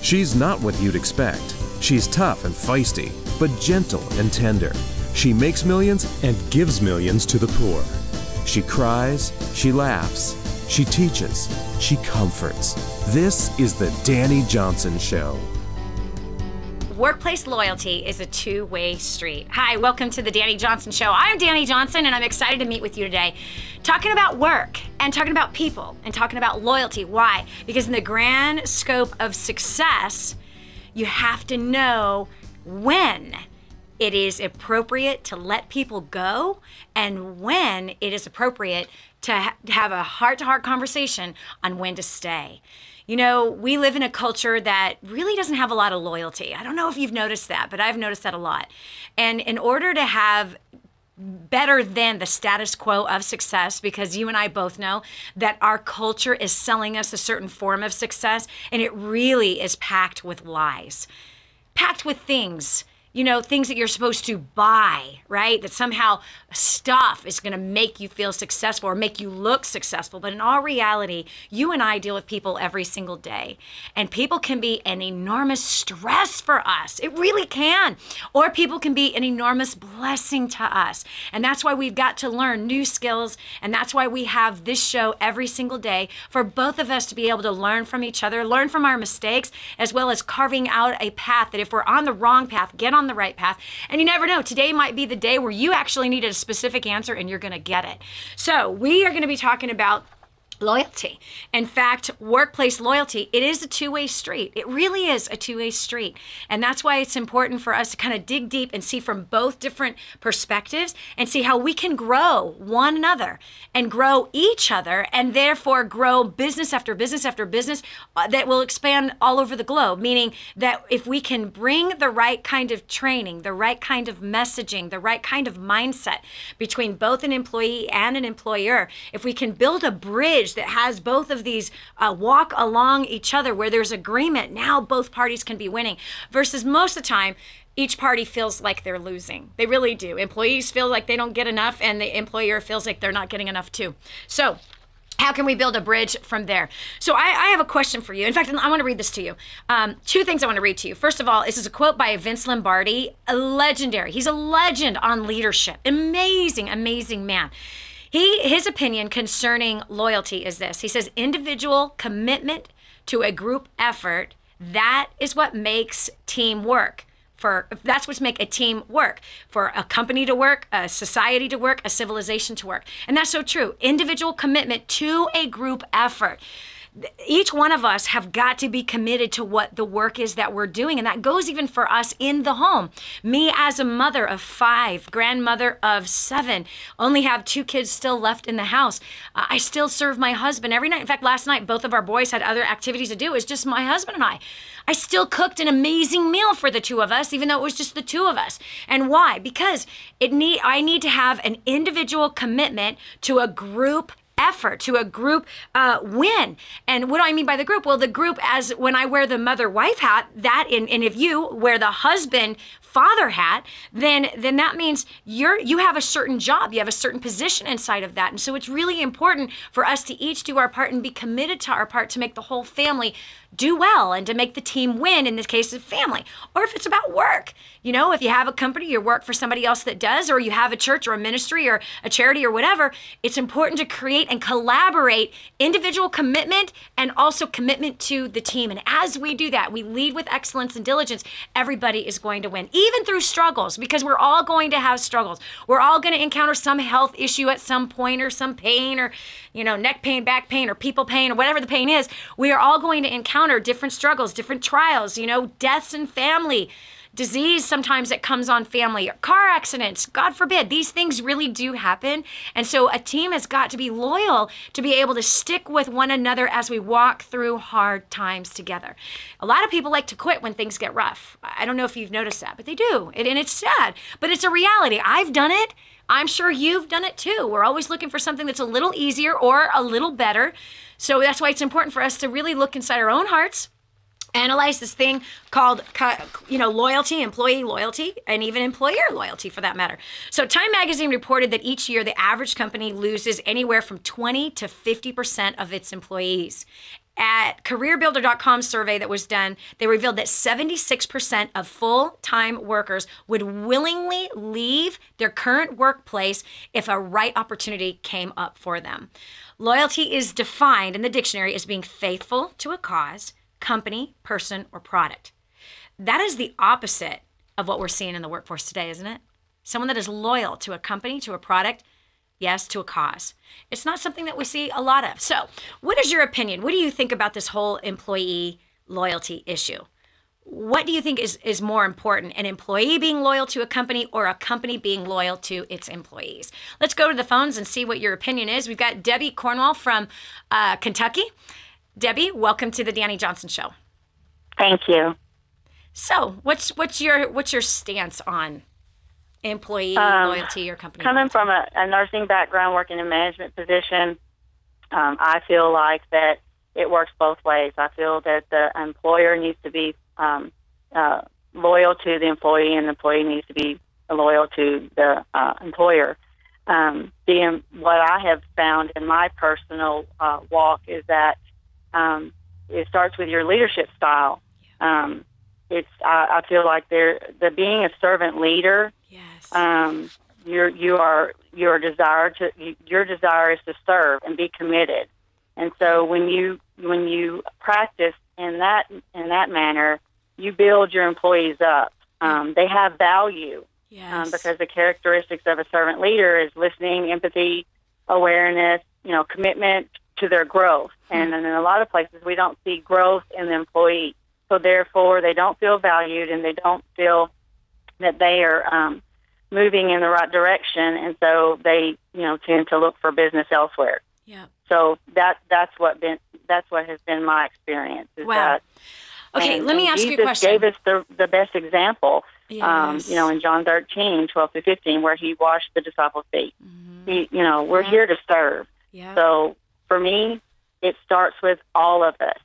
She's not what you'd expect. She's tough and feisty, but gentle and tender. She makes millions and gives millions to the poor. She cries, she laughs, she teaches, she comforts. This is the Dani Johnson Show. Workplace loyalty is a two-way street. Hi, welcome to the Dani Johnson Show. I'm Dani Johnson, and I'm excited to meet with you today, talking about work and talking about people and talking about loyalty. Why? Because in the grand scope of success, you have to know when it is appropriate to let people go and when it is appropriate to have a heart-to-heart conversation on when to stay. You know, we live in a culture that really doesn't have a lot of loyalty. I don't know if you've noticed that, but I've noticed that a lot. And in order to have better than the status quo of success, because you and I both know that our culture is selling us a certain form of success, and it really is packed with lies, packed with things. You know, things that you're supposed to buy, right? That somehow stuff is going to make you feel successful or make you look successful. But in all reality, you and I deal with people every single day. And people can be an enormous stress for us. It really can. Or people can be an enormous blessing to us. And that's why we've got to learn new skills. And that's why we have this show every single day for both of us to be able to learn from each other, learn from our mistakes, as well as carving out a path that if we're on the wrong path, get on the right path. And you never know, today might be the day where you actually needed a specific answer and you're going to get it. So we are going to be talking about loyalty. In fact, workplace loyalty, it is a two-way street. It really is a two-way street. And that's why it's important for us to kind of dig deep and see from both different perspectives and see how we can grow one another and grow each other and therefore grow business after business after business that will expand all over the globe. Meaning that if we can bring the right kind of training, the right kind of messaging, the right kind of mindset between both an employee and an employer, if we can build a bridge that has both of these walk along each other where there's agreement, now both parties can be winning. Versus most of the time, each party feels like they're losing. They really do. Employees feel like they don't get enough and the employer feels like they're not getting enough too. So how can we build a bridge from there? So I have a question for you. In fact, I want to read this to you. Two things I want to read to you. First of all, this is a quote by Vince Lombardi, a legendary. He's a legend on leadership. Amazing, amazing man. His opinion concerning loyalty is this. He says, individual commitment to a group effort, that is what makes team work. That's what's make a team work, for a company to work, a society to work, a civilization to work. And that's so true. Individual commitment to a group effort. Each one of us have got to be committed to what the work is that we're doing. And that goes even for us in the home. Me as a mother of 5, grandmother of 7, only have 2 kids still left in the house. I still serve my husband every night. In fact, last night, both of our boys had other activities to do. It was just my husband and I. I still cooked an amazing meal for the 2 of us, even though it was just the 2 of us. And why? Because I need to have an individual commitment to a group effort, to a group win. And what do I mean by the group? Well, the group, as when I wear the mother-wife hat, and if you wear the husband-father hat, then that means you have a certain job, you have a certain position inside of that. And so it's really important for us to each do our part and be committed to our part to make the whole family do well and to make the team win, in this case of family. Or if it's about work, you know, if you have a company, you work for somebody else that does, or you have a church or a ministry or a charity or whatever, it's important to create and collaborate individual commitment and also commitment to the team. And as we do that, we lead with excellence and diligence, everybody is going to win, even through struggles, because we're all going to have struggles. We're all going to encounter some health issue at some point, or some pain, or, you know, neck pain, back pain, or people pain, or whatever the pain is. We are all going to encounter different struggles, different trials, you know, deaths in family, disease sometimes that comes on family, car accidents, God forbid. These things really do happen. And so a team has got to be loyal to be able to stick with one another as we walk through hard times together. A lot of people like to quit when things get rough. I don't know if you've noticed that, but they do. And it's sad, but it's a reality. I've done it. I'm sure you've done it too. We're always looking for something that's a little easier or a little better. So that's why it's important for us to really look inside our own hearts, analyze this thing called, loyalty, employee loyalty, and even employer loyalty for that matter. So Time Magazine reported that each year the average company loses anywhere from 20 to 50% of its employees. At careerbuilder.com survey that was done, they revealed that 76% of full-time workers would willingly leave their current workplace if a right opportunity came up for them. Loyalty is defined in the dictionary as being faithful to a cause, company, person, or product. That is the opposite of what we're seeing in the workforce today, isn't it? Someone that is loyal to a company, to a product, yes, to a cause. It's not something that we see a lot of. So what is your opinion? What do you think about this whole employee loyalty issue? What do you think is more important, an employee being loyal to a company or a company being loyal to its employees? Let's go to the phones and see what your opinion is. We've got Debbie Cornwall from Kentucky. Debbie, welcome to the Dani Johnson Show. Thank you. So what's your stance on employee loyalty or company coming loyalty? from a nursing background, working in a management position, I feel like that it works both ways. I feel that the employer needs to be loyal to the employee, and the employee needs to be loyal to the employer. What I have found in my personal walk is that it starts with your leadership style. I feel like the being a servant leader. Yes. Your desire is to serve and be committed, and so when you practice in that manner, you build your employees up. They have value. Yes. Because the characteristics of a servant leader is listening, empathy, awareness, commitment to their growth. And in a lot of places, we don't see growth in the employee. So therefore, they don't feel valued, and they don't feel that they are moving in the right direction. And so they, tend to look for business elsewhere. Yeah. So that's what has been my experience. Is Wow. That, okay, let me ask you a Jesus question. gave us the best example. Yes. In John 13, 12 to 15, where he washed the disciples' feet. Mm-hmm. We're here to serve. Yeah. So for me, it starts with all of us.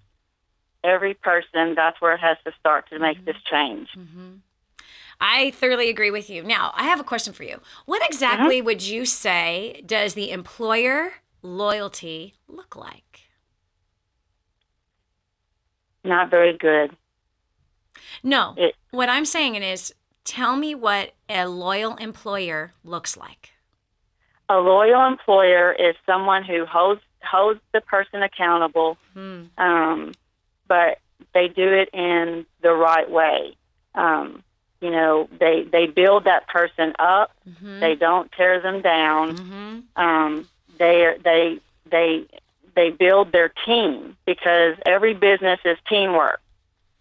Every person, that's where it has to start to make this change. Mm-hmm. I thoroughly agree with you. Now, I have a question for you. What exactly would you say does the employer loyalty look like? Not very good. No. What I'm saying is, tell me what a loyal employer looks like. A loyal employer is someone who holds the person accountable, but they do it in the right way. They build that person up. Mm-hmm. They don't tear them down. Mm-hmm. They build their team, because every business is teamwork.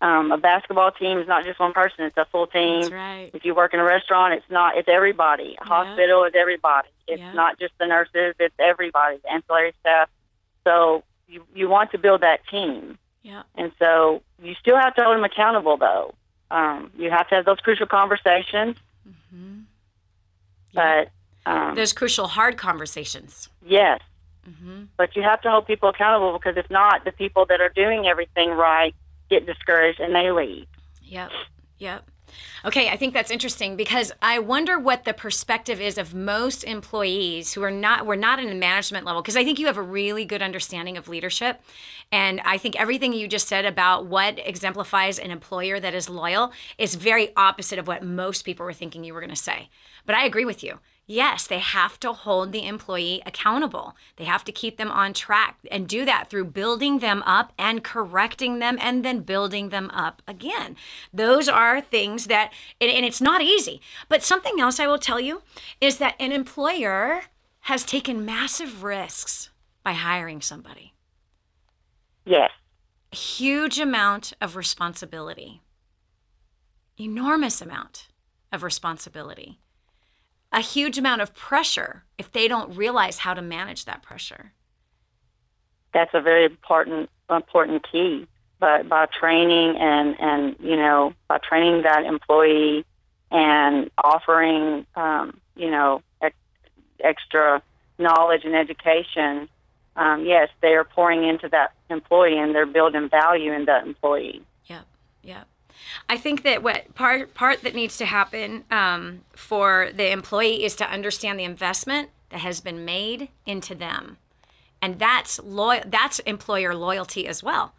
A basketball team is not just one person; it's a full team. That's right. If you work in a restaurant, it's everybody. A hospital is everybody. It's not just the nurses; it's everybody, the ancillary staff. So you want to build that team. Yeah. And so you still have to hold them accountable, though. You have to have those crucial conversations. Mm-hmm. Yeah. But those crucial hard conversations. Yes. Mm-hmm. But you have to hold people accountable, because if not, the people that are doing everything right get discouraged and they leave. Yep. Okay, I think that's interesting, because I wonder what the perspective is of most employees who we're not in a management level, because I think you have a really good understanding of leadership. And I think everything you just said about what exemplifies an employer that is loyal is very opposite of what most people were thinking you were going to say. But I agree with you. Yes, they have to hold the employee accountable. They have to keep them on track, and do that through building them up and correcting them and then building them up again. Those are things that, and it's not easy. But something else I will tell you is that an employer has taken massive risks by hiring somebody. Yes. A huge amount of responsibility. Enormous amount of responsibility. A huge amount of pressure if they don't realize how to manage that pressure. That's a very important key. But by training and by training that employee and offering extra knowledge and education, yes, they are pouring into that employee, and they're building value in that employee. Yep. I think that what part that needs to happen for the employee is to understand the investment that has been made into them. And that's employer loyalty as well.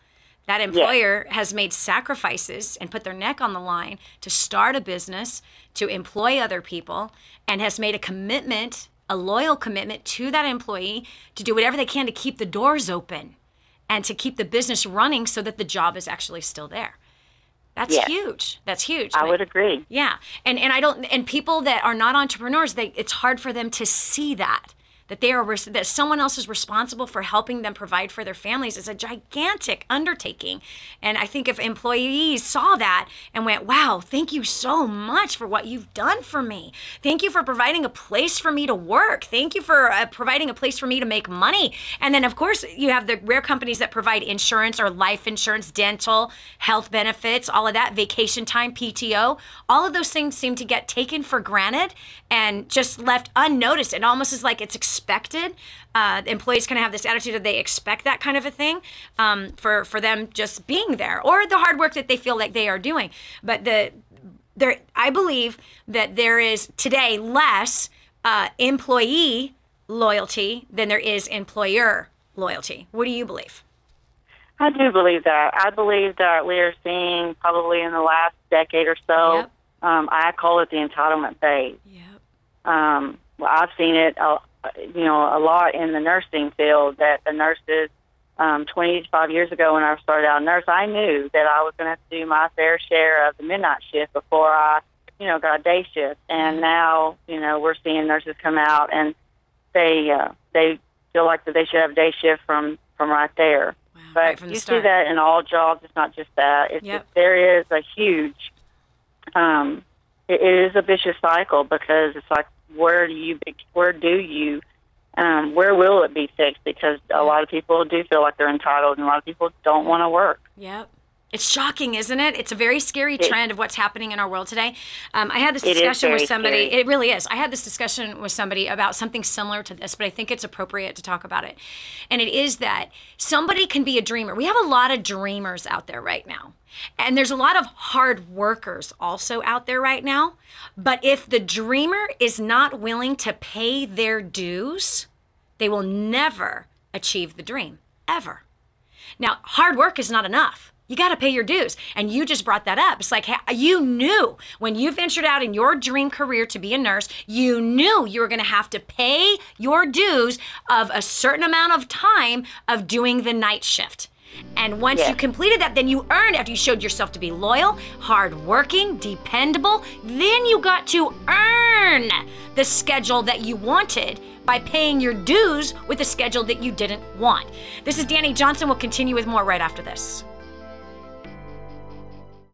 That employer has made sacrifices and put their neck on the line to start a business, to employ other people, and has made a commitment, a loyal commitment to that employee to do whatever they can to keep the doors open and to keep the business running so that the job is actually still there. That's huge. That's huge. I would agree. Yeah. And people that are not entrepreneurs, it's hard for them to see that that someone else is responsible for helping them provide for their families is a gigantic undertaking. And I think if employees saw that and went, wow, thank you so much for what you've done for me. Thank you for providing a place for me to work. Thank you for providing a place for me to make money. And then, of course, you have the rare companies that provide insurance or life insurance, dental, health benefits, all of that, vacation time, PTO. All of those things seem to get taken for granted and just left unnoticed. It almost is like it's expected. Employees kind of have this attitude that they expect that kind of a thing for them just being there, or the hard work that they feel like they are doing. But I believe that there is today less employee loyalty than there is employer loyalty. What do you believe? I do believe that. I believe that we are seeing probably in the last decade or so, I call it the entitlement phase. Well, I've seen it a lot in the nursing field, that the nurses, 25 years ago when I started out a nurse, I knew that I was going to have to do my fair share of the midnight shift before I, got a day shift. And now, we're seeing nurses come out and they feel like that they should have a day shift from right there. Wow, but right from the you start. see that in all jobs. It's not just that. It's just, there is a huge, it is a vicious cycle, because it's like, where will it be fixed? Because a lot of people do feel like they're entitled, and a lot of people don't want to work. Yep. It's shocking, isn't it? It's a very scary trend of what's happening in our world today. I had this discussion with somebody. Scary. It really is. I had this discussion with somebody about something similar to this, but I think it's appropriate to talk about it. And it is that somebody can be a dreamer. We have a lot of dreamers out there right now. And there's a lot of hard workers also out there right now. But if the dreamer is not willing to pay their dues, they will never achieve the dream, ever. Now, hard work is not enough. You got to pay your dues. And you just brought that up. It's like, you knew when you ventured out in your dream career to be a nurse, you knew you were going to have to pay your dues of a certain amount of time of doing the night shift. And once you completed that, then you earned, after you showed yourself to be loyal, hardworking, dependable, then you got to earn the schedule that you wanted by paying your dues with a schedule that you didn't want. This is Dani Johnson. We'll continue with more right after this.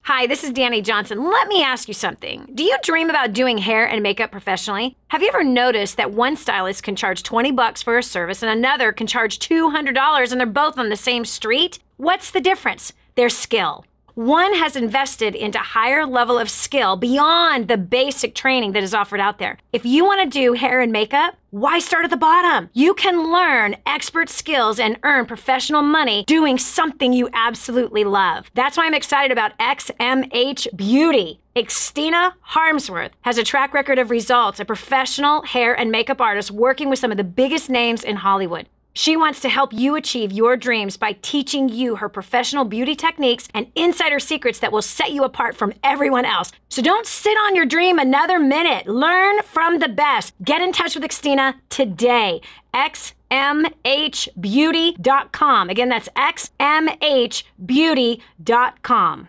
Hi, this is Dani Johnson. Let me ask you something. Do you dream about doing hair and makeup professionally? Have you ever noticed that one stylist can charge $20 for a service and another can charge $200 and they're both on the same street? What's the difference? Their skill. One has invested into higher level of skill beyond the basic training that is offered out there. If you want to do hair and makeup, why start at the bottom? You can learn expert skills and earn professional money doing something you absolutely love. That's why I'm excited about XMH Beauty. Xtina Harmsworth has a track record of results, a professional hair and makeup artist working with some of the biggest names in Hollywood. She wants to help you achieve your dreams by teaching you her professional beauty techniques and insider secrets that will set you apart from everyone else. So don't sit on your dream another minute. Learn from the best. Get in touch with Xtina today. XMHbeauty.com. Again, that's XMHbeauty.com.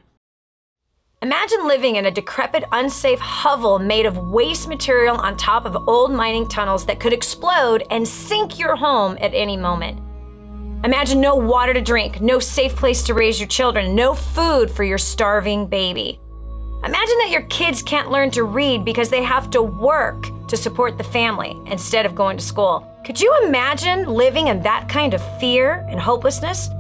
Imagine living in a decrepit, unsafe hovel made of waste material on top of old mining tunnels that could explode and sink your home at any moment. Imagine no water to drink, no safe place to raise your children, no food for your starving baby. Imagine that your kids can't learn to read because they have to work to support the family instead of going to school. Could you imagine living in that kind of fear and hopelessness?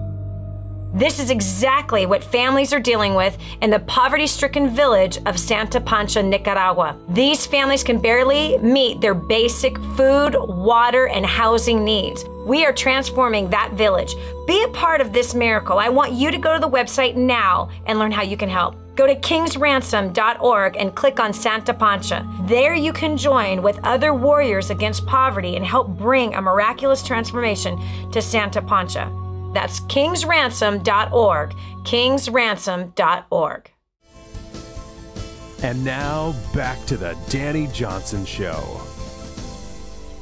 This is exactly what families are dealing with in the poverty-stricken village of Santa Pancha, Nicaragua. These families can barely meet their basic food, water, and housing needs. We are transforming that village. Be a part of this miracle. I want you to go to the website now and learn how you can help. Go to kingsransom.org and click on Santa Pancha. There you can join with other warriors against poverty and help bring a miraculous transformation to Santa Pancha. That's kingsransom.org, kingsransom.org. And now back to the Dani Johnson Show.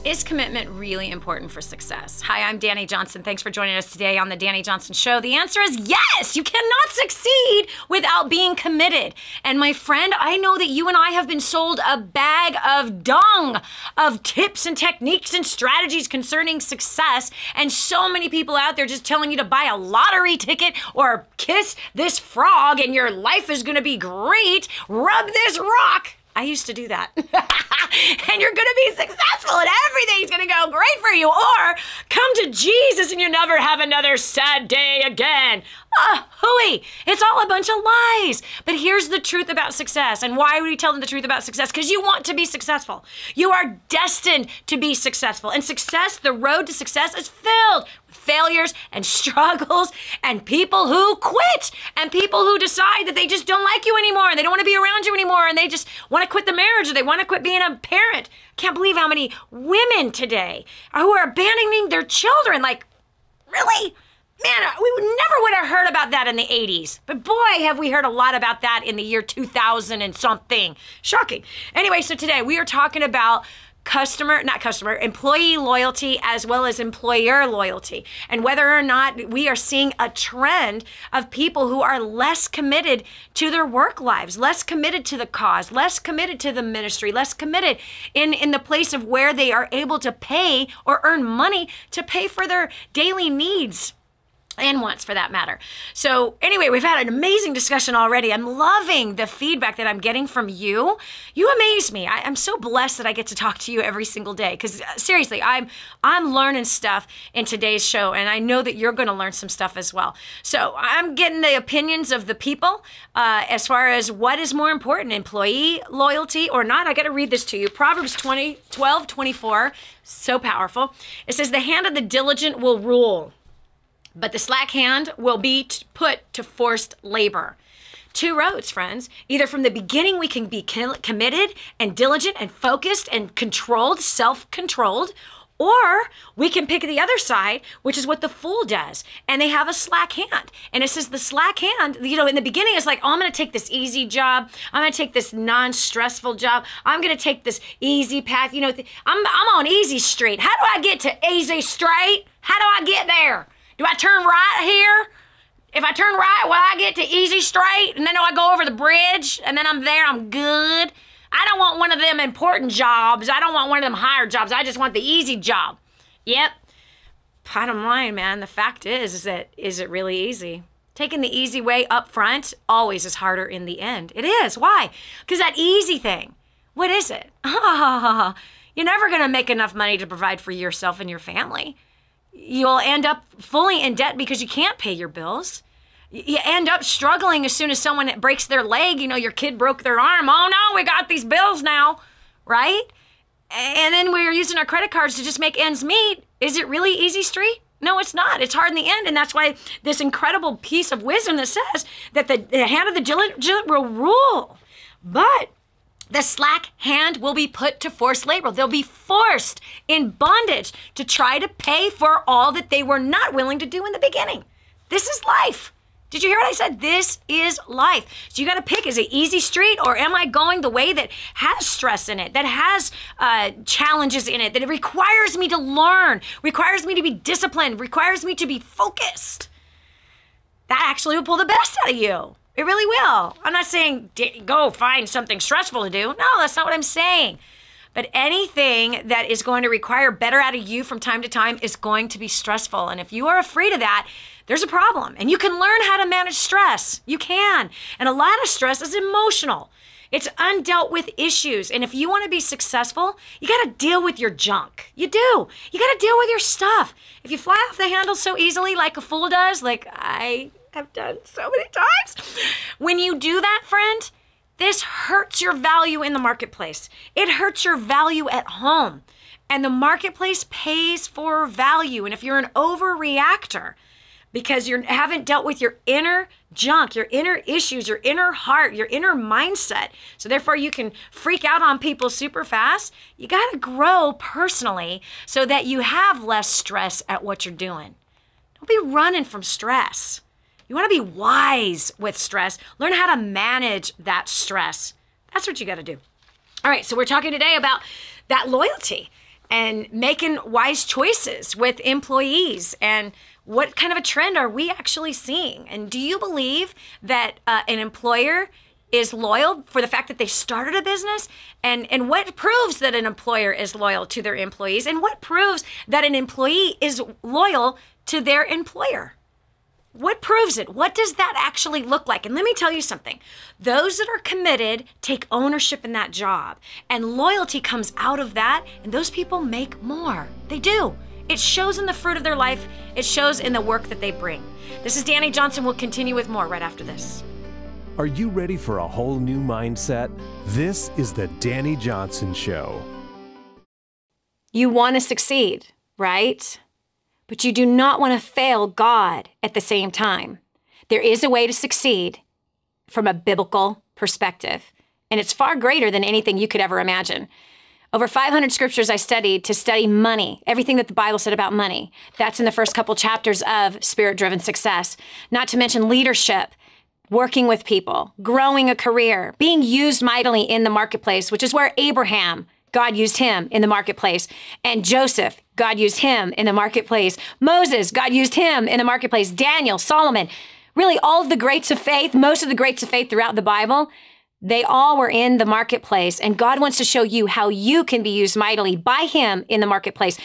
Is commitment really important for success? Hi, I'm Dani Johnson. Thanks for joining us today on the Dani Johnson Show. The answer is yes. You cannot succeed without being committed. And my friend, I know that you and I have been sold a bag of dung of tips and techniques and strategies concerning success. And so many people out there just telling you to buy a lottery ticket or kiss this frog and your life is going to be great. Rub this rock. I used to do that. And you're going to be successful and everything's going to go great for you. Or come to Jesus and you never have another sad day again. Hooey. It's all a bunch of lies. But here's the truth about success. And why would we tell them the truth about success? Because you want to be successful. You are destined to be successful. And success, the road to success is filled with failures and struggles and people who quit and people who decide that they just don't like you anymore and they don't want to be around you anymore and they just want to quit the marriage or they want to quit being a parent. I can't believe how many women today who are abandoning their children. Like, really? Man, we never would have heard about that in the 80s. But boy, have we heard a lot about that in the year 2000 and something. Shocking. Anyway, so today we are talking about employee loyalty as well as employer loyalty, and whether or not we are seeing a trend of people who are less committed to their work lives, less committed to the cause, less committed to the ministry, less committed in the place of where they are able to pay or earn money to pay for their daily needs. And wants, for that matter. So anyway, we've had an amazing discussion already. I'm loving the feedback that I'm getting from you. You amaze me. I'm so blessed that I get to talk to you every single day. Because seriously, I'm learning stuff in today's show, and I know that you're going to learn some stuff as well. So I'm getting the opinions of the people as far as what is more important, employee loyalty or not. I got to read this to you. Proverbs 12:24, so powerful. It says, "The hand of the diligent will rule, but the slack hand will be put to forced labor." Two roads, friends. Either from the beginning we can be committed and diligent and focused and controlled, self-controlled, or we can pick the other side, which is what the fool does. And they have a slack hand. And it says the slack hand, in the beginning it's like, oh, I'm going to take this easy job. I'm going to take this non-stressful job. I'm going to take this easy path. I'm on easy street. How do I get to easy straight? How do I get there? Do I turn right here? If I turn right, will I get to easy straight? And then do I go over the bridge? And then I'm there, I'm good? I don't want one of them important jobs. I don't want one of them higher jobs. I just want the easy job. Yep. Bottom line, man, the fact is that, is it really easy? Taking the easy way up front always is harder in the end. It is. Why? Because that easy thing, what is it? You're never going to make enough money to provide for yourself and your family. You'll end up fully in debt because you can't pay your bills. You end up struggling as soon as someone breaks their leg. Your kid broke their arm. Oh no, we got these bills now, right? And then we're using our credit cards to just make ends meet. Is it really easy street? No, it's not. It's hard in the end. And that's why this incredible piece of wisdom that says that the hand of the diligent will rule. But the slack hand will be put to forced labor. They'll be forced in bondage to try to pay for all that they were not willing to do in the beginning. This is life. Did you hear what I said? This is life. So you got to pick, is it easy street or am I going the way that has stress in it, that has challenges in it, that it requires me to learn, requires me to be disciplined, requires me to be focused? That actually will pull the best out of you. It really will. I'm not saying go find something stressful to do. No, that's not what I'm saying. But anything that is going to require better out of you from time to time is going to be stressful. And if you are afraid of that, there's a problem. And you can learn how to manage stress. You can. And a lot of stress is emotional. It's undealt with issues. And if you want to be successful, you got to deal with your junk. You do. You got to deal with your stuff. If you fly off the handle so easily like a fool does, like I have done so many times, when you do that, friend, this hurts your value in the marketplace. It hurts your value at home. And the marketplace pays for value. And if you're an overreactor, because you haven't dealt with your inner junk, your inner issues, your inner heart, your inner mindset. So therefore you can freak out on people super fast. You got to grow personally so that you have less stress at what you're doing. Don't be running from stress. You want to be wise with stress. Learn how to manage that stress. That's what you got to do. All right, so we're talking today about that loyalty and making wise choices with employees, and what kind of a trend are we actually seeing? And do you believe that an employer is loyal for the fact that they started a business? And what proves that an employer is loyal to their employees? And what proves that an employee is loyal to their employer? What proves it? What does that actually look like? And let me tell you something. Those that are committed take ownership in that job. And loyalty comes out of that. And those people make more. They do. It shows in the fruit of their life. It shows in the work that they bring. This is Dani Johnson. We'll continue with more right after this. Are you ready for a whole new mindset? This is the Dani Johnson Show. You want to succeed, right? But you do not want to fail God at the same time. There is a way to succeed from a biblical perspective, and it's far greater than anything you could ever imagine. Over 500 scriptures I studied to study money, everything that the Bible said about money. That's in the first couple chapters of Spirit-Driven Success. Not to mention leadership, working with people, growing a career, being used mightily in the marketplace, which is where Abraham, God used him in the marketplace. And Joseph, God used him in the marketplace. Moses, God used him in the marketplace. Daniel, Solomon, really all of the greats of faith, most of the greats of faith throughout the Bible, they all were in the marketplace. And God wants to show you how you can be used mightily by him in the marketplace.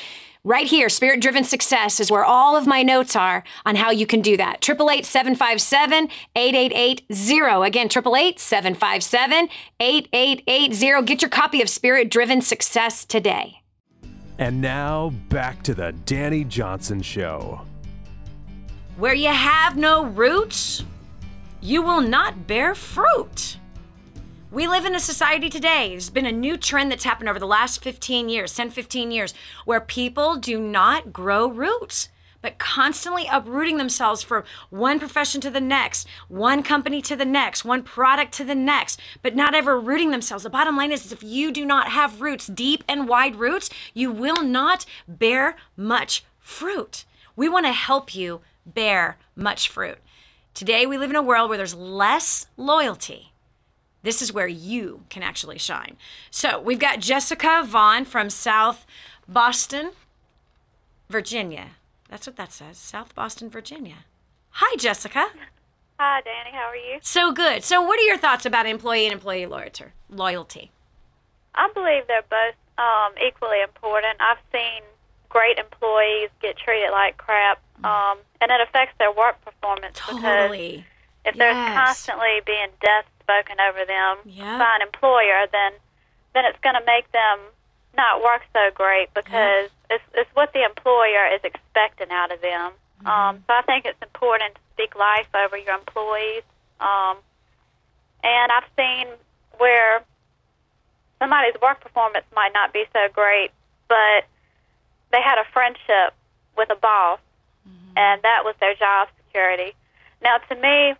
Right here, Spirit-Driven Success is where all of my notes are on how you can do that. 888-757-8880. Again, 888-757-8880. Get your copy of Spirit-Driven Success today. And now, back to the Dani Johnson Show. Where you have no roots, you will not bear fruit. We live in a society today. There's been a new trend that's happened over the last 15 years, 10, 15 years, where people do not grow roots, but constantly uprooting themselves from one profession to the next, one company to the next, one product to the next, but not ever rooting themselves. The bottom line is if you do not have roots, deep and wide roots, you will not bear much fruit. We want to help you bear much fruit. Today, we live in a world where there's less loyalty. This is where you can actually shine. So we've got Jessica Vaughn from South Boston, Virginia. That's what that says, South Boston, Virginia. Hi, Jessica. Hi, Dani. How are you? So good. So what are your thoughts about employee and employee loyalty? I believe they're both equally important. I've seen great employees get treated like crap, and it affects their work performance. Totally. Because if there's constantly being death spoken over them by an employer, then it's going to make them not work so great because it's what the employer is expecting out of them. So I think it's important to speak life over your employees. And I've seen where somebody's work performance might not be so great, but they had a friendship with a boss, and that was their job security. Now, to me,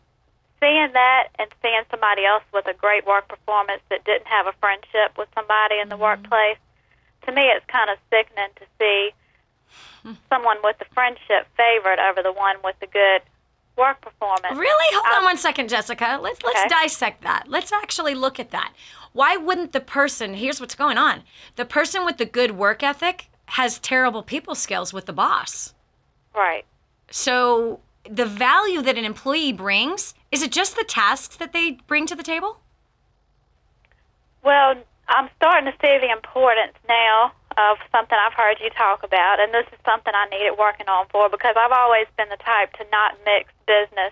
seeing that and seeing somebody else with a great work performance that didn't have a friendship with somebody in the workplace, to me it's kind of sickening to see someone with the friendship favored over the one with the good work performance. Really? Hold on one second, Jessica. Let's dissect that. Let's actually look at that. Why wouldn't the person, here's what's going on, the person with the good work ethic has terrible people skills with the boss. Right. So the value that an employee brings, is it just the tasks that they bring to the table? Well, I'm starting to see the importance now of something I've heard you talk about, and this is something I needed working on for because I've always been the type to not mix business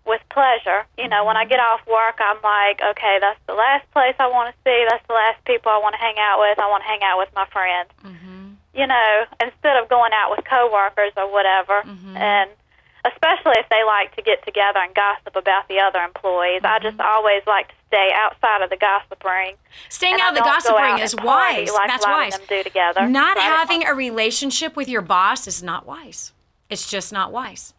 with pleasure. You know, when I get off work, I'm like, okay, that's the last place I want to see. That's the last people I want to hang out with. I want to hang out with my friends. You know, instead of going out with coworkers or whatever, and especially if they like to get together and gossip about the other employees. I just always like to stay outside of the gossip ring. Staying out of the gossip ring is wise. Like that's a lot wise. Of them do together. Not having a relationship with your boss is not wise. It's just not wise.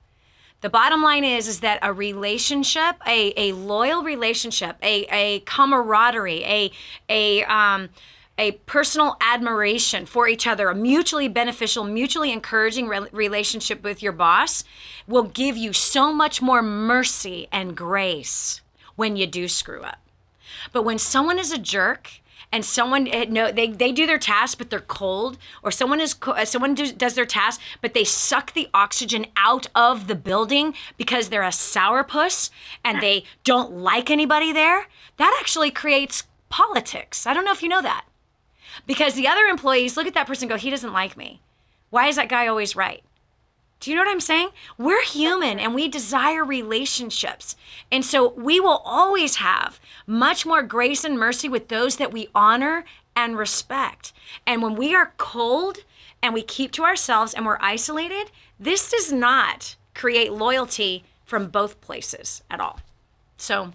The bottom line is that a relationship, a loyal relationship, a camaraderie, a personal admiration for each other, a mutually beneficial, mutually encouraging relationship with your boss will give you so much more mercy and grace when you do screw up. But when someone is a jerk and someone they do their task but they're cold, or someone does their task but they suck the oxygen out of the building because they're a sourpuss and they don't like anybody there, that actually creates politics. I don't know if you know that. Because the other employees look at that person and go, he doesn't like me. Why is that guy always right? Do you know what I'm saying? We're human and we desire relationships. And so we will always have much more grace and mercy with those that we honor and respect. And when we are cold and we keep to ourselves and we're isolated, this does not create loyalty from both places at all. So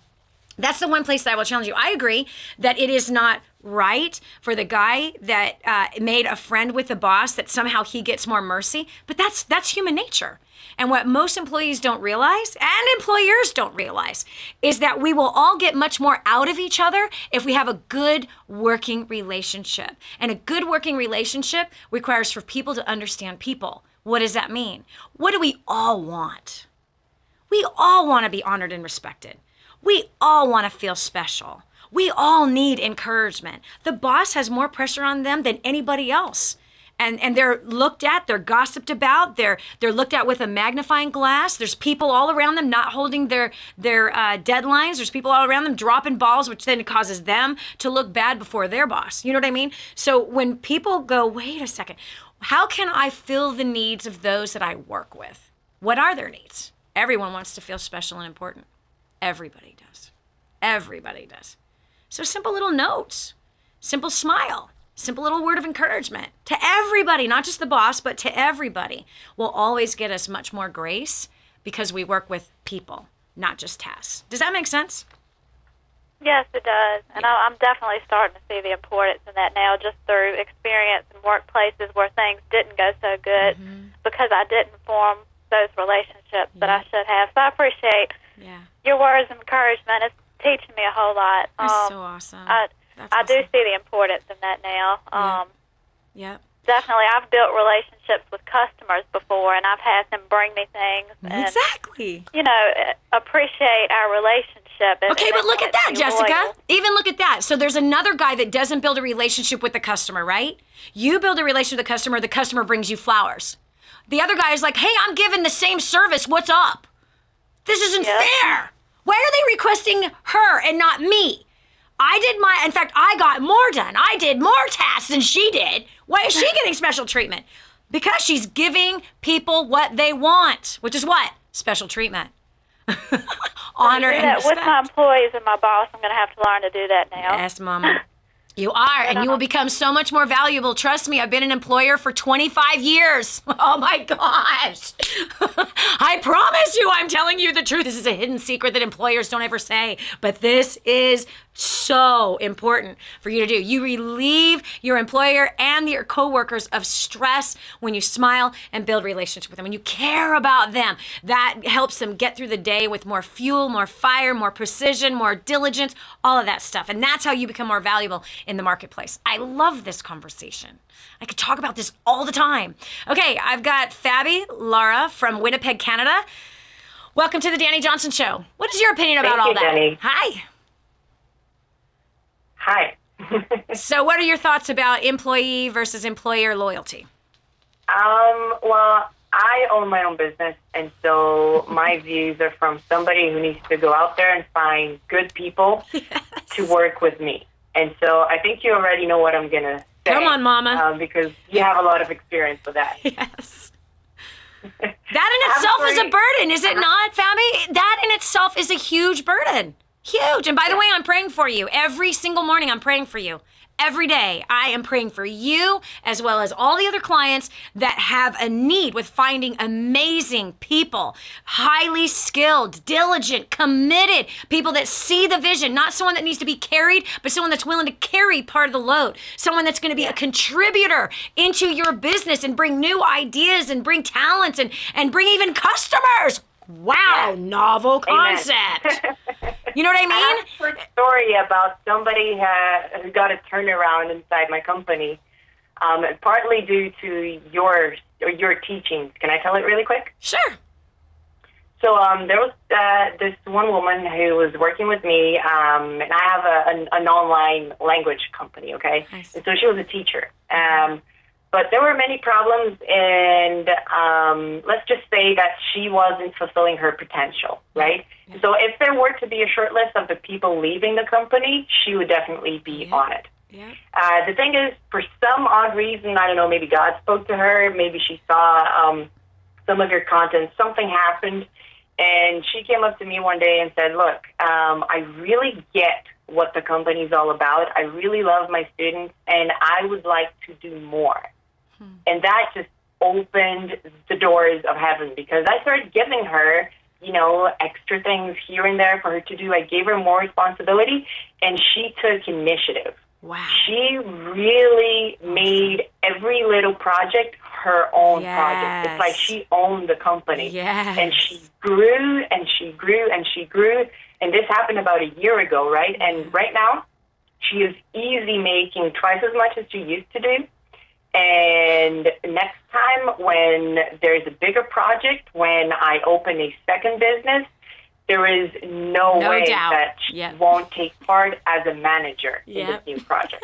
that's the one place that I will challenge you. I agree that it is not right for the guy that made a friend with the boss that somehow he gets more mercy, but that's human nature. And what most employees don't realize, and employers don't realize, is that we will all get much more out of each other if we have a good working relationship. And a good working relationship requires for people to understand people. What does that mean? What do we all want? We all want to be honored and respected. We all want to feel special. We all need encouragement. The boss has more pressure on them than anybody else. And they're looked at, they're gossiped about, they're looked at with a magnifying glass. There's people all around them not holding their deadlines. There's people all around them dropping balls, which then causes them to look bad before their boss. You know what I mean? So when people go, wait a second, how can I fill the needs of those that I work with? What are their needs? Everyone wants to feel special and important. Everybody does. Everybody does. So simple little notes, simple smile, simple little word of encouragement to everybody, not just the boss, but to everybody, will always get us much more grace because we work with people, not just tasks. Does that make sense? Yes, it does. And Yeah. I'm definitely starting to see the importance in that now, just through experience in workplaces where things didn't go so good because I didn't form those relationships that I should have. So I appreciate your words of encouragement. It's teaching me a whole lot. That's so awesome. I do see the importance in that now. Yep. Definitely. I've built relationships with customers before, and I've had them bring me things. And, Exactly. you know, appreciate our relationship. And, Okay, and but look at that, be Jessica. loyal. Even look at that. So there's another guy that doesn't build a relationship with the customer, right? You build a relationship with the customer brings you flowers. The other guy is like, hey, I'm giving the same service. What's up? This isn't fair. Why are they requesting her and not me? In fact, I got more done. I did more tasks than she did. Why is she getting special treatment? Because she's giving people what they want, which is what? Special treatment. Honor and respect. With my employees and my boss, I'm going to have to learn to do that now. Yes, Mama. You are, and you will become so much more valuable. Trust me, I've been an employer for 25 years. Oh my gosh. I promise you, I'm telling you the truth. This is a hidden secret that employers don't ever say, but this is so important for you to do. You relieve your employer and your coworkers of stress when you smile and build relationship with them. When you care about them, that helps them get through the day with more fuel, more fire, more precision, more diligence, all of that stuff. And that's how you become more valuable in the marketplace. I love this conversation. I could talk about this all the time. Okay, I've got Fabi Lara from Winnipeg, Canada. Welcome to the Dani Johnson Show. What is your opinion about all that? Dani. Hi. Hi. So what are your thoughts about employee versus employer loyalty? Well, I own my own business, and so my views are from somebody who needs to go out there and find good people to work with me. And so I think you already know what I'm going to say. Come on, Mama. Because you have a lot of experience with that. Yes. That in itself is a burden, is it not, Fabi? That in itself is a huge burden. Huge. And by the way, I'm praying for you. Every single morning, I'm praying for you. Every day, I am praying for you as well as all the other clients that have a need with finding amazing people, highly skilled, diligent, committed, people that see the vision, not someone that needs to be carried, but someone that's willing to carry part of the load, someone that's going to be a contributor into your business and bring new ideas and bring talents and bring even customers. wow, novel concept. You know what I mean? I have a short story about somebody who got a turnaround inside my company, partly due to your teachings. Can I tell it really quick? Sure. So there was this one woman who was working with me, and I have an online language company, okay? Nice. And so she was a teacher. But there were many problems, and let's just say that she wasn't fulfilling her potential, right? Yeah. So if there were to be a short list of the people leaving the company, she would definitely be on it. Yeah. The thing is, for some odd reason, I don't know, maybe God spoke to her, maybe she saw some of your content, something happened, and she came up to me one day and said, look, I really get what the company's all about. I really love my students, and I would like to do more. And that just opened the doors of heaven, because I started giving her, extra things here and there for her to do. I gave her more responsibility, and she took initiative. Wow. She really made every little project her own project. It's like she owned the company. Yes. And she grew, and she grew, and she grew. And this happened about a year ago, right? And right now, she is easy making twice as much as she used to do. And next time when there's a bigger project, when I open a second business, there is no way doubt. that she won't take part as a manager in this new project.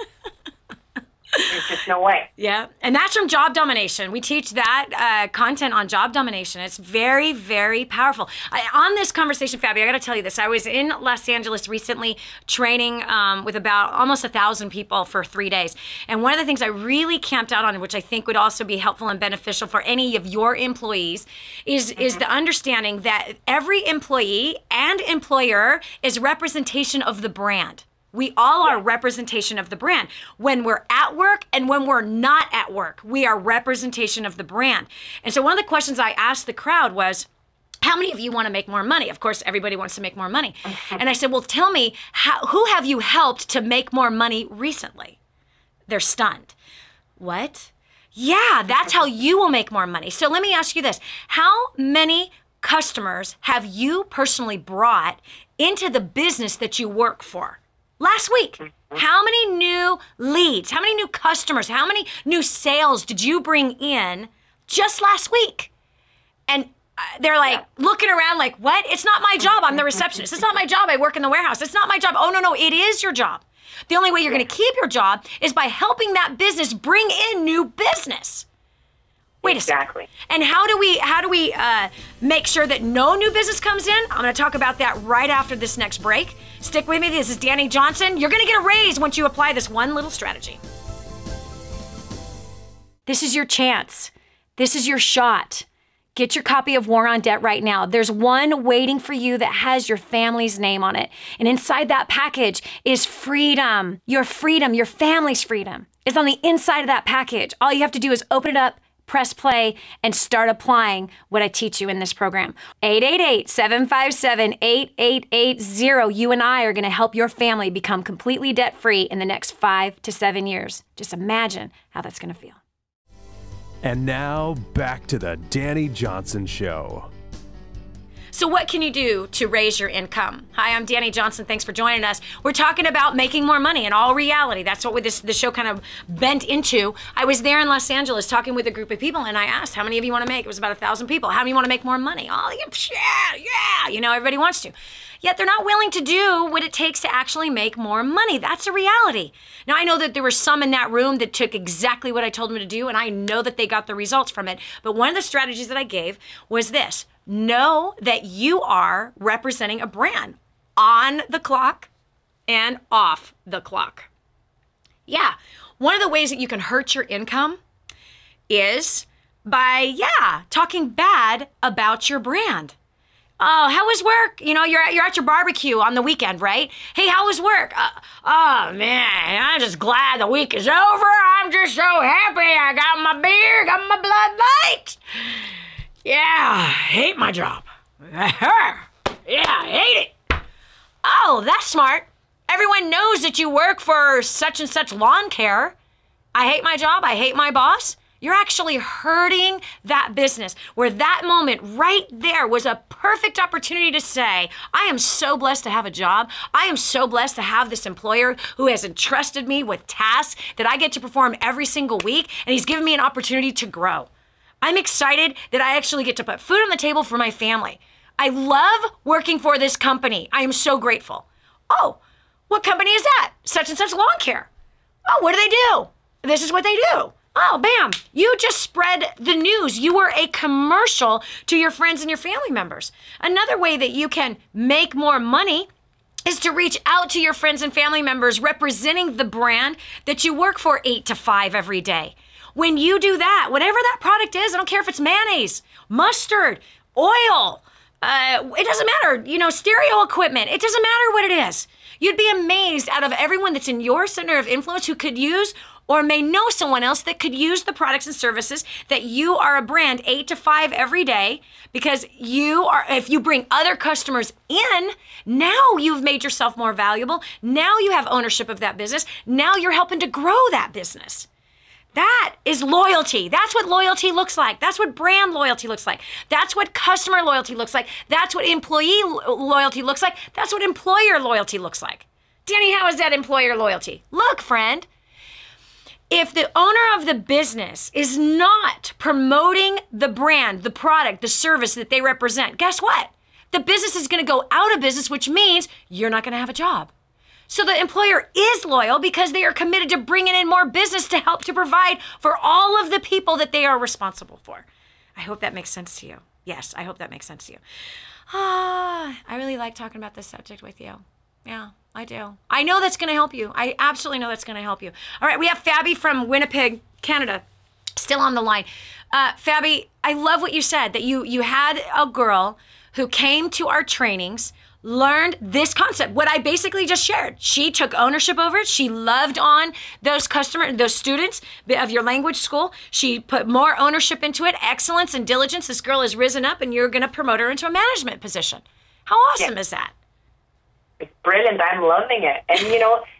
There's just no way. Yeah, and that's from Job Domination. We teach that content on job domination. It's very, very powerful. On this conversation, Fabi, I got to tell you this. I was in Los Angeles recently training with about almost 1,000 people for 3 days. And one of the things I really camped out on, which I think would also be helpful and beneficial for any of your employees, is the understanding that every employee and employer is representation of the brand. We all are representation of the brand. When we're at work and when we're not at work, we are representation of the brand. And so one of the questions I asked the crowd was, how many of you want to make more money? Of course, everybody wants to make more money. And I said, well, tell me, who have you helped to make more money recently? They're stunned. What? Yeah, that's how you will make more money. So let me ask you this. How many customers have you personally brought into the business that you work for? Last week, how many new leads, how many new customers, how many new sales did you bring in just last week? And they're like looking around like, what? It's not my job. I'm the receptionist. It's not my job. I work in the warehouse. It's not my job. Oh, no, it is your job. The only way you're going to keep your job is by helping that business bring in new business. Wait a second. And how do we make sure that no new business comes in? I'm going to talk about that right after this next break. Stick with me. This is Dani Johnson. You're going to get a raise once you apply this one little strategy. This is your chance. This is your shot. Get your copy of War on Debt right now. There's one waiting for you that has your family's name on it. And inside that package is freedom. Your family's freedom is on the inside of that package. All you have to do is open it up, press play, and start applying what I teach you in this program. 888-757-8880. You and I are going to help your family become completely debt-free in the next 5 to 7 years. Just imagine how that's going to feel. And now, back to the Dani Johnson Show. So what can you do to raise your income? Hi, I'm Dani Johnson. Thanks for joining us. We're talking about making more money in all reality. That's what the show kind of bent into. I was there in Los Angeles talking with a group of people, and I asked, how many of you want to make? It was about 1,000 people. How many want to make more money? Oh, yeah. Everybody wants to. Yet they're not willing to do what it takes to actually make more money. That's a reality. Now, I know that there were some in that room that took exactly what I told them to do, and I know that they got the results from it. But one of the strategies that I gave was this. Know that you are representing a brand on the clock and off the clock. Yeah, one of the ways that you can hurt your income is by, talking bad about your brand. Oh, how was work? You're at your barbecue on the weekend, right? Hey, how was work? Oh, man, I'm just glad the week is over. I'm just so happy. I got my beer, got my Bud Light. Yeah, I hate my job. Yeah, I hate it. Oh, that's smart. Everyone knows that you work for such and such lawn care. I hate my job. I hate my boss. You're actually hurting that business, where that moment right there was a perfect opportunity to say, I am so blessed to have a job. I am so blessed to have this employer who has entrusted me with tasks that I get to perform every single week, and he's given me an opportunity to grow. I'm excited that I actually get to put food on the table for my family. I love working for this company. I am so grateful. Oh, what company is that? Such and such lawn care. Oh, what do they do? This is what they do. Oh, bam. You just spread the news. You were a commercial to your friends and your family members. Another way that you can make more money is to reach out to your friends and family members representing the brand that you work for 8 to 5 every day. When you do that, whatever that product is, I don't care if it's mayonnaise, mustard, oil, it doesn't matter, stereo equipment, it doesn't matter what it is. You'd be amazed out of everyone that's in your center of influence who could use or may know someone else that could use the products and services that you are a brand 8 to 5 every day, because if you bring other customers in, now you've made yourself more valuable. Now you have ownership of that business. Now you're helping to grow that business. That is loyalty. That's what loyalty looks like. That's what brand loyalty looks like. That's what customer loyalty looks like. That's what employee loyalty looks like. That's what employer loyalty looks like. Dani, how is that employer loyalty? Look, friend, if the owner of the business is not promoting the brand, the product, the service that they represent, guess what? The business is going to go out of business, which means you're not going to have a job. So the employer is loyal because they are committed to bringing in more business to help to provide for all of the people that they are responsible for. I hope that makes sense to you. Yes, I hope that makes sense to you. I really like talking about this subject with you. Yeah, I do. I know that's going to help you. I absolutely know that's going to help you. All right, we have Fabi from Winnipeg, Canada, still on the line. Fabi, I love what you said, that you had a girl who came to our trainings, learned this concept, what I basically just shared. She took ownership over it. She loved on those students of your language school. She put more ownership into it, excellence and diligence. This girl has risen up, and you're going to promote her into a management position. How awesome is that? It's brilliant. I'm loving it. And,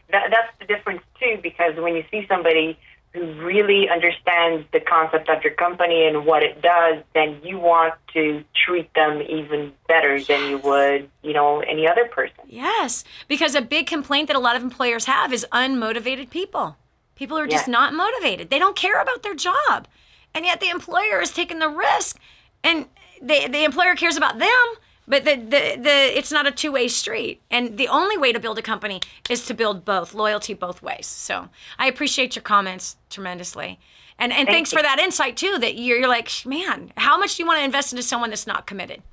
that's the difference, too, because when you see somebody who really understands the concept of your company and what it does, then you want to treat them even better than you would, any other person. Yes, because a big complaint that a lot of employers have is unmotivated people. People are just not motivated. They don't care about their job. And yet the employer is taking the risk, and the employer cares about them, but it's not a two-way street. And the only way to build a company is to build both, loyalty both ways. So I appreciate your comments tremendously. And thanks for that insight, too, that you're like, man, how much do you want to invest into someone that's not committed?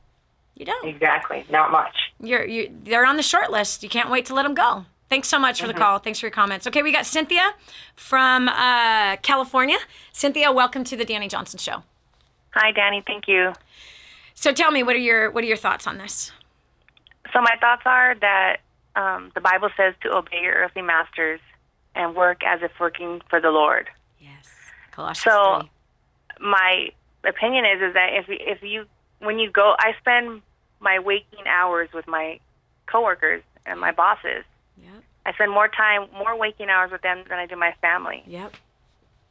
You don't. Exactly. Not much. They're on the short list. You can't wait to let them go. Thanks so much for the call. Thanks for your comments. Okay, we got Cynthia from California. Cynthia, welcome to the Dani Johnson Show. Hi, Dani. Thank you. So tell me, what are your thoughts on this? So my thoughts are that the Bible says to obey your earthly masters and work as if working for the Lord. Yes. Colossians 3. My opinion is that when you go, I spend my waking hours with my coworkers and my bosses. Yep. I spend more waking hours with them than I do my family. Yep.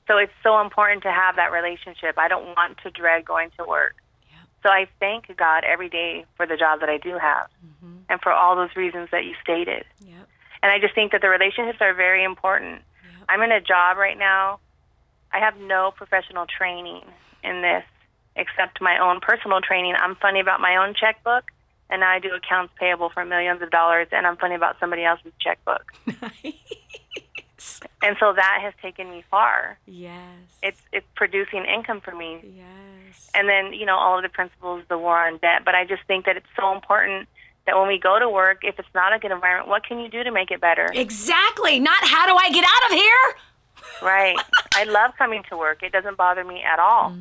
So it's so important to have that relationship. I don't want to dread going to work. So I thank God every day for the job that I do have and for all those reasons that you stated. Yep. And I just think that the relationships are very important. Yep. I'm in a job right now. I have no professional training in this except my own personal training. I'm funny about my own checkbook, and I do accounts payable for millions of dollars, and I'm funny about somebody else's checkbook. Nice. And so that has taken me far. Yes. It's producing income for me. Yes. And then, all of the principles, the war on debt. But I just think that it's so important that when we go to work, if it's not a good environment, what can you do to make it better? Exactly. Not how do I get out of here? Right. I love coming to work. It doesn't bother me at all.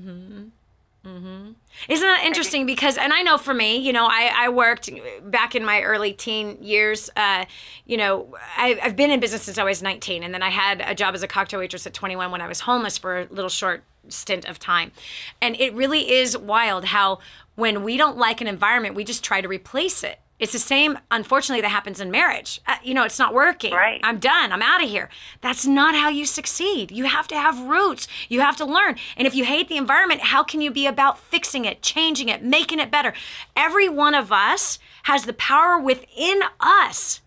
Isn't that interesting? Because, and I know for me, I worked back in my early teen years. I've been in business since I was 19, and then I had a job as a cocktail waitress at 21 when I was homeless for a little short stint of time. And it really is wild how when we don't like an environment, we just try to replace it. It's the same, unfortunately, that happens in marriage. It's not working. Right. I'm done. I'm out of here. That's not how you succeed. You have to have roots. You have to learn. And if you hate the environment, how can you be about fixing it, changing it, making it better? Every one of us has the power within us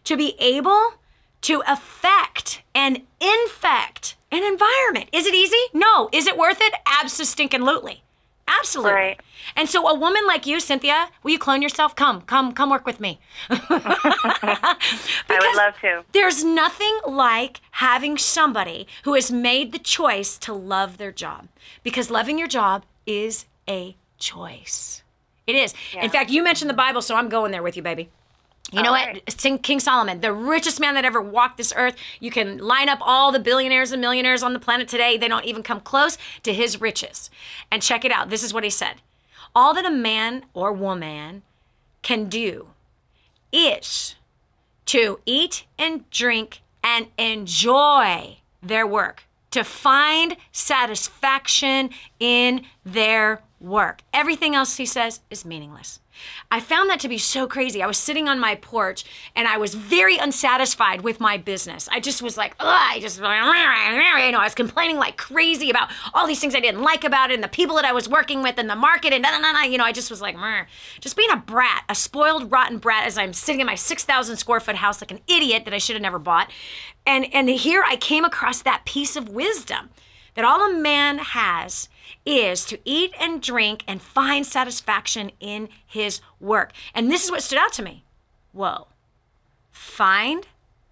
to be able to affect and infect an environment. Is it easy? No. Is it worth it? Absolutely. Absolutely. Right. And so a woman like you, Cynthia, will you clone yourself? Come work with me. I would love to. There's nothing like having somebody who has made the choice to love their job, because loving your job is a choice. It is. Yeah. In fact, you mentioned the Bible, so I'm going there with you, baby. You know what? King Solomon, the richest man that ever walked this earth. You can line up all the billionaires and millionaires on the planet today. They don't even come close to his riches. And check it out. This is what he said. All that a man or woman can do is to eat and drink and enjoy their work, to find satisfaction in their work. Everything else, he says, is meaningless. I found that to be so crazy. I was sitting on my porch and I was very unsatisfied with my business. I just was like, I was complaining like crazy about all these things I didn't like about it and the people that I was working with and the market and I just was like, just being a brat, a spoiled, rotten brat as I'm sitting in my 6,000 square foot house like an idiot that I should have never bought. And here I came across that piece of wisdom that all a man has is to eat and drink and find satisfaction in his work. And this is what stood out to me. Whoa. Find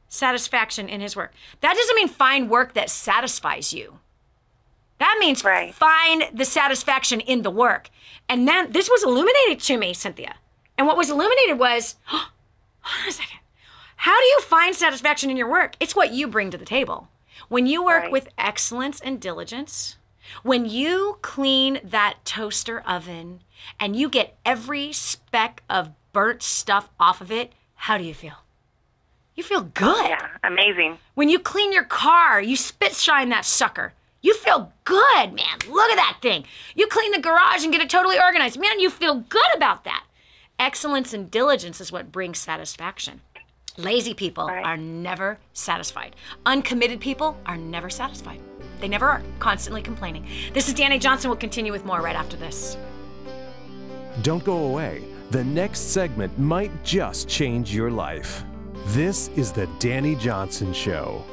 satisfaction in his work. That doesn't mean find work that satisfies you. That means find the satisfaction in the work. And then this was illuminated to me, Cynthia. And what was illuminated was, hold on a second. How do you find satisfaction in your work? It's what you bring to the table. When you work with excellence and diligence, when you clean that toaster oven and you get every speck of burnt stuff off of it, how do you feel? You feel good. Yeah, amazing. When you clean your car, you spit shine that sucker. You feel good, man. Look at that thing. You clean the garage and get it totally organized. Man, you feel good about that. Excellence and diligence is what brings satisfaction. Lazy people are never satisfied. Uncommitted people are never satisfied. They never are, constantly complaining. This is Dani Johnson. We'll continue with more right after this. Don't go away. The next segment might just change your life. This is the Dani Johnson Show.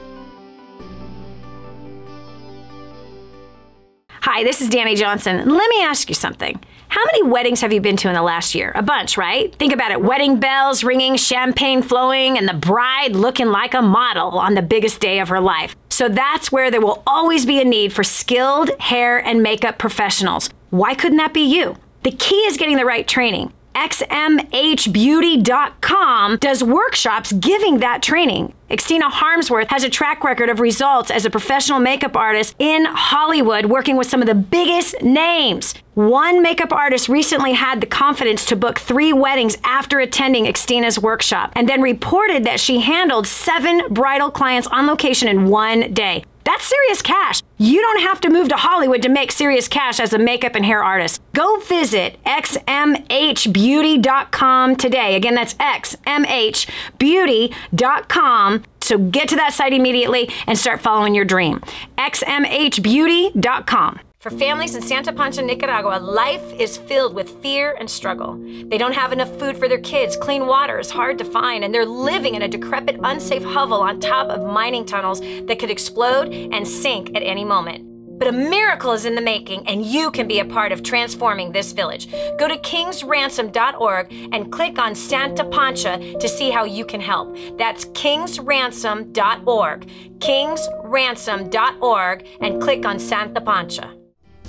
Hi, this is Dani Johnson. Let me ask you something. How many weddings have you been to in the last year? A bunch, right? Think about it. Wedding bells ringing, champagne flowing, and the bride looking like a model on the biggest day of her life. So that's where there will always be a need for skilled hair and makeup professionals. Why couldn't that be you? The key is getting the right training. XMHbeauty.com does workshops giving that training. Xtina Harmsworth has a track record of results as a professional makeup artist in Hollywood, working with some of the biggest names. One makeup artist recently had the confidence to book 3 weddings after attending Xtina's workshop, and then reported that she handled 7 bridal clients on location in one day. That's serious cash. You don't have to move to Hollywood to make serious cash as a makeup and hair artist. Go visit XMHbeauty.com today. Again, that's XMHbeauty.com. So get to that site immediately and start following your dream. XMHbeauty.com. For families in Santa Pancha, Nicaragua, life is filled with fear and struggle. They don't have enough food for their kids, clean water is hard to find, and they're living in a decrepit, unsafe hovel on top of mining tunnels that could explode and sink at any moment. But a miracle is in the making, and you can be a part of transforming this village. Go to kingsransom.org and click on Santa Pancha to see how you can help. That's kingsransom.org, kingsransom.org, and click on Santa Pancha.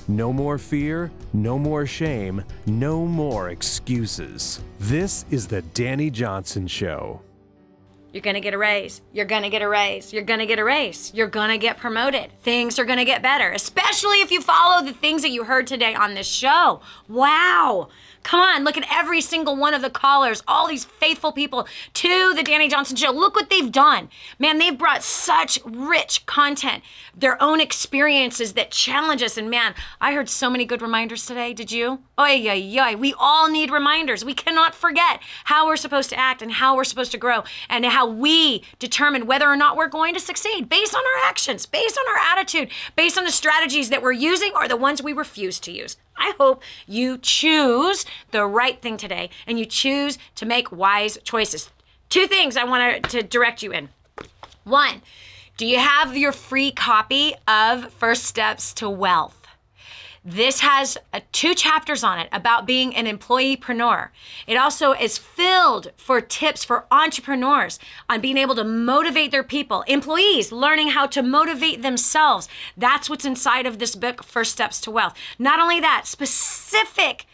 No more fear, no more shame, no more excuses. This is the Dani Johnson Show. You're going to get a raise. You're going to get a raise. You're going to get a raise. You're going to get promoted. Things are going to get better, especially if you follow the things that you heard today on this show. Wow. Come on, look at every single one of the callers, all these faithful people to the Dani Johnson Show. Look what they've done. Man, they've brought such rich content, their own experiences that challenge us. And man, I heard so many good reminders today. Did you? Oy, oy, oy. We all need reminders. We cannot forget how we're supposed to act and how we're supposed to grow and how we determine whether or not we're going to succeed based on our actions, based on our attitude, based on the strategies that we're using or the ones we refuse to use. I hope you choose the right thing today and you choose to make wise choices. 2 things I want to direct you in. 1, do you have your free copy of First Steps to Wealth? This has 2 chapters on it about being an employeepreneur. It also is filled for tips for entrepreneurs on being able to motivate their people, employees learning how to motivate themselves. That's what's inside of this book, First Steps to Wealth. Not only that, specific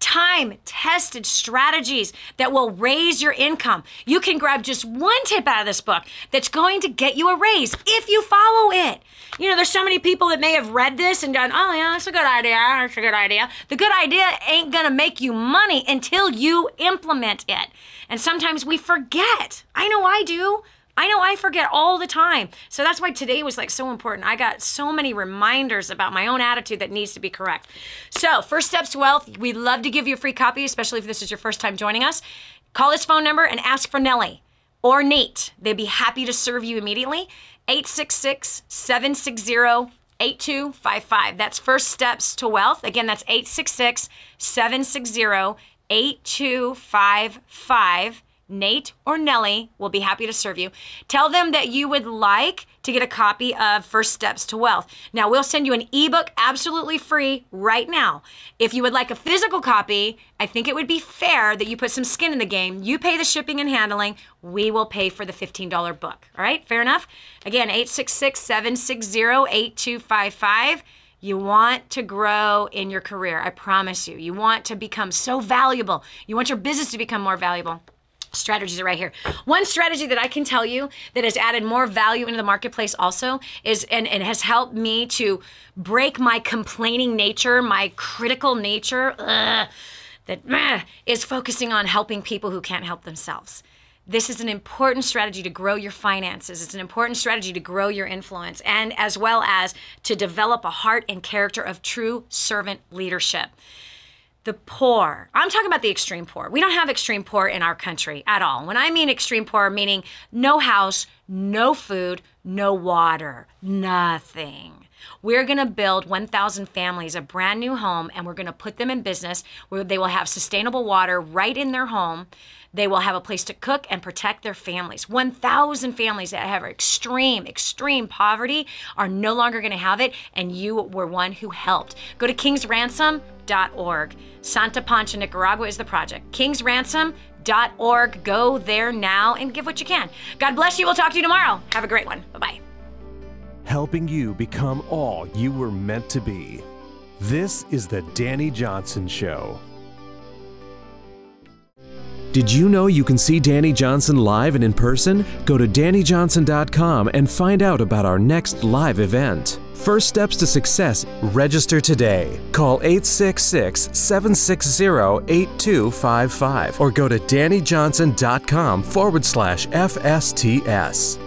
time-tested strategies that will raise your income. You can grab just 1 tip out of this book that's going to get you a raise if you follow it. You know, there's so many people that may have read this and done, oh yeah, that's a good idea, that's a good idea. The good idea ain't gonna make you money until you implement it. And sometimes we forget. I know I do. I know I forget all the time. So that's why today was like so important. I got so many reminders about my own attitude that needs to be correct. So First Steps to Wealth, we'd love to give you a free copy, especially if this is your first time joining us. Call this phone number and ask for Nellie or Nate. They'd be happy to serve you immediately. 866-760-8255. That's First Steps to Wealth. Again, that's 866-760-8255. Nate or Nellie will be happy to serve you. Tell them that you would like to get a copy of First Steps to Wealth. Now, we'll send you an ebook absolutely free right now. If you would like a physical copy, I think it would be fair that you put some skin in the game. You pay the shipping and handling. We will pay for the $15 book. All right? Fair enough? Again, 866-760-8255. You want to grow in your career. I promise you. You want to become so valuable. You want your business to become more valuable. Strategies are right here. One strategy that I can tell you that has added more value into the marketplace also is, and has helped me to break my complaining nature, my critical nature, is focusing on helping people who can't help themselves. This is an important strategy to grow your finances. It's an important strategy to grow your influence and as well as to develop a heart and character of true servant leadership. The poor. I'm talking about the extreme poor. We don't have extreme poor in our country at all. When I mean extreme poor, meaning no house, no food, no water, nothing. We're going to build 1,000 families a brand new home, and we're going to put them in business where they will have sustainable water right in their home. They will have a place to cook and protect their families. 1,000 families that have extreme poverty are no longer going to have it, and you were one who helped. Go to kingsransom.org. Santa Pancha, Nicaragua is the project. kingsransom.org. Go there now and give what you can. God bless you. We'll talk to you tomorrow. Have a great one. Bye-bye. Helping you become all you were meant to be. This is the Dani Johnson Show. Did you know you can see Dani Johnson live and in person? Go to DaniJohnson.com and find out about our next live event. First Steps to Success. Register today. Call 866-760-8255 or go to DaniJohnson.com/FSTS.